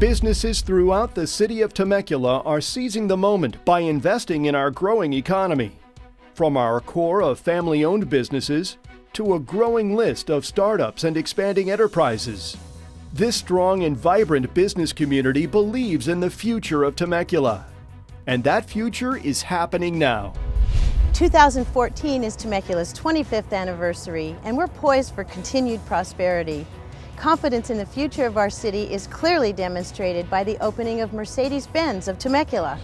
Businesses throughout the city of Temecula are seizing the moment by investing in our growing economy. From our core of family-owned businesses to a growing list of startups and expanding enterprises. This strong and vibrant business community believes in the future of Temecula. And that future is happening now. 2014 is Temecula's 25th anniversary, and we're poised for continued prosperity. Confidence in the future of our city is clearly demonstrated by the opening of Mercedes-Benz of Temecula.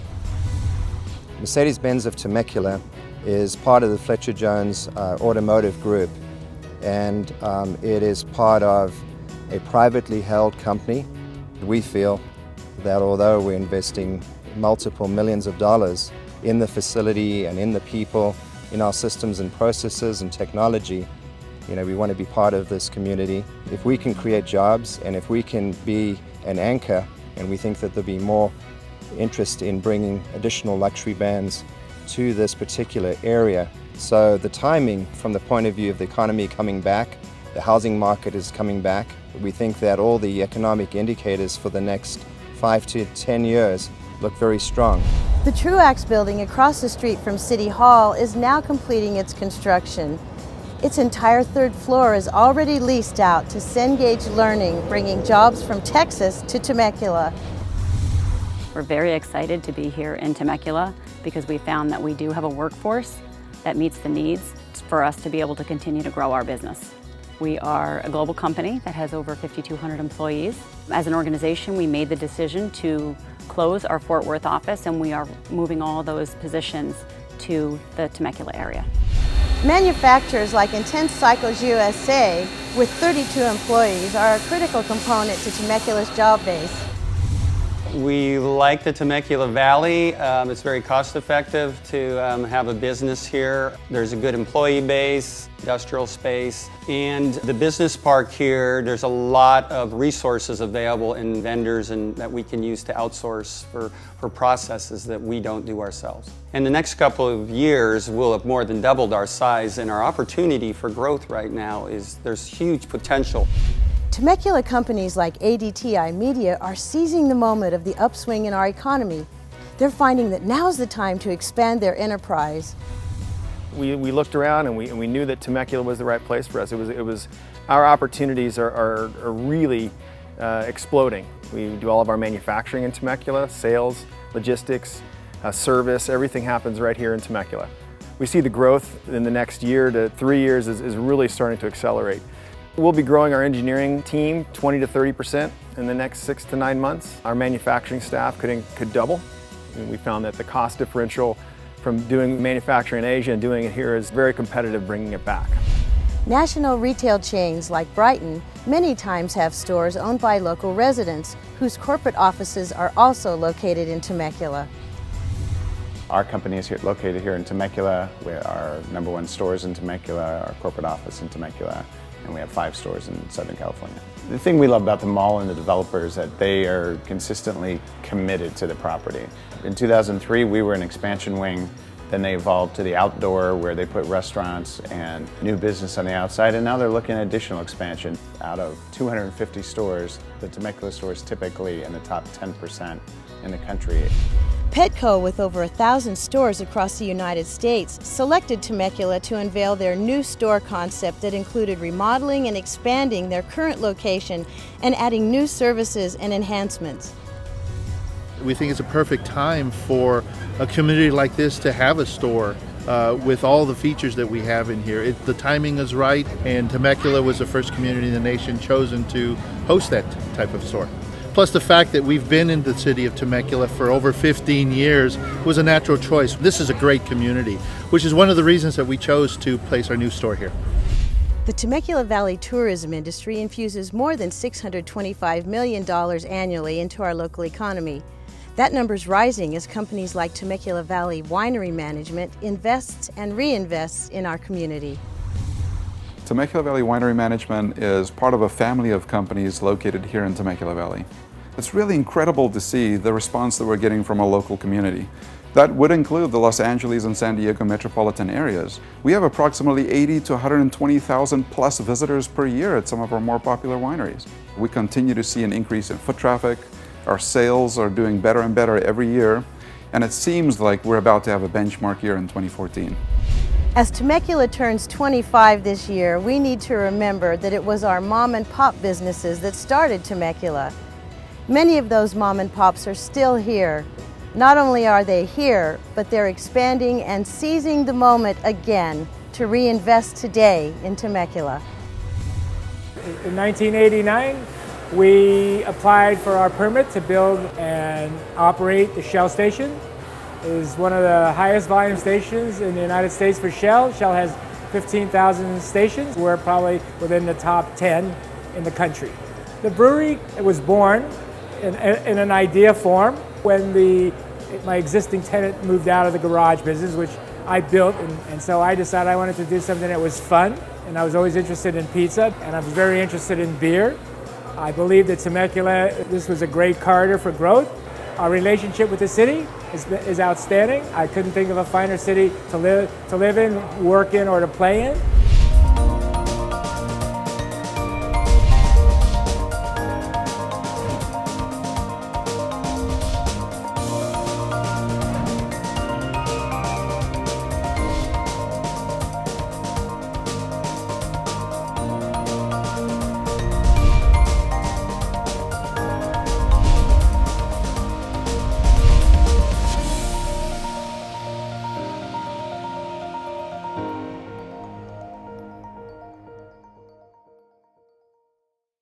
Mercedes-Benz of Temecula is part of the Fletcher Jones automotive group, and it is part of a privately held company. We feel that although we're investing multiple millions of dollars in the facility and in the people, in our systems and processes and technology, we want to be part of this community. If we can create jobs and if we can be an anchor, and we think that there'll be more interest in bringing additional luxury brands to this particular area. So the timing from the point of view of the economy coming back, the housing market is coming back. We think that all the economic indicators for the next 5 to 10 years look very strong. The Truax building across the street from City Hall is now completing its construction. Its entire third floor is already leased out to Cengage Learning, bringing jobs from Texas to Temecula. We're very excited to be here in Temecula because we found that we do have a workforce that meets the needs for us to be able to continue to grow our business. We are a global company that has over 5,200 employees. As an organization, we made the decision to close our Fort Worth office, and we are moving all those positions to the Temecula area. Manufacturers like Intense Cycles USA, with 32 employees, are a critical component to Temecula's job base. We like the Temecula Valley. It's very cost effective to have a business here. There's a good employee base, industrial space, and the business park here, there's a lot of resources available in vendors and that we can use to outsource for processes that we don't do ourselves. In the next couple of years, we'll have more than doubled our size, and our opportunity for growth right now is there's huge potential. Temecula companies like ADTI Media are seizing the moment of the upswing in our economy. They're finding that now's the time to expand their enterprise. We looked around and we knew that Temecula was the right place for us. Our opportunities are really exploding. We do all of our manufacturing in Temecula, sales, logistics, service, everything happens right here in Temecula. We see the growth in the next year to 3 years is really starting to accelerate. We'll be growing our engineering team 20 to 30% in the next 6 to 9 months. Our manufacturing staff could double. And we found that the cost differential from doing manufacturing in Asia and doing it here is very competitive, bringing it back. National retail chains like Brighton many times have stores owned by local residents whose corporate offices are also located in Temecula. Our company is located here in Temecula. Our #1 store is in Temecula, our corporate office in Temecula, and we have 5 stores in Southern California. The thing we love about the mall and the developer is that they are consistently committed to the property. In 2003, we were an expansion wing. Then they evolved to the outdoor, where they put restaurants and new business on the outside, and now they're looking at additional expansion. Out of 250 stores, the Temecula store is typically in the top 10% in the country. Petco, with over 1,000 stores across the United States, selected Temecula to unveil their new store concept that included remodeling and expanding their current location and adding new services and enhancements. We think it's a perfect time for a community like this to have a store with all the features that we have in here. The timing is right, and Temecula was the first community in the nation chosen to host that type of store. Plus the fact that we've been in the city of Temecula for over 15 years was a natural choice. This is a great community, which is one of the reasons that we chose to place our new store here. The Temecula Valley tourism industry infuses more than $625 million annually into our local economy. That number's rising as companies like Temecula Valley Winery Management invests and reinvests in our community. Temecula Valley Winery Management is part of a family of companies located here in Temecula Valley. It's really incredible to see the response that we're getting from our local community. That would include the Los Angeles and San Diego metropolitan areas. We have approximately 80 to 120,000 plus visitors per year at some of our more popular wineries. We continue to see an increase in foot traffic. Our sales are doing better and better every year, and it seems like we're about to have a benchmark year in 2014. As Temecula turns 25 this year, we need to remember that it was our mom and pop businesses that started Temecula. Many of those mom and pops are still here. Not only are they here, but they're expanding and seizing the moment again to reinvest today in Temecula. In 1989, we applied for our permit to build and operate the Shell station. It is one of the highest volume stations in the United States for Shell. Shell has 15,000 stations. We're probably within the top 10 in the country. The brewery was born in an idea form when my existing tenant moved out of the garage business, which I built, and so I decided I wanted to do something that was fun, and I was always interested in pizza, and I was very interested in beer. I believe that Temecula, this was a great corridor for growth. Our relationship with the city is outstanding. I couldn't think of a finer city to live in, work in, or to play in.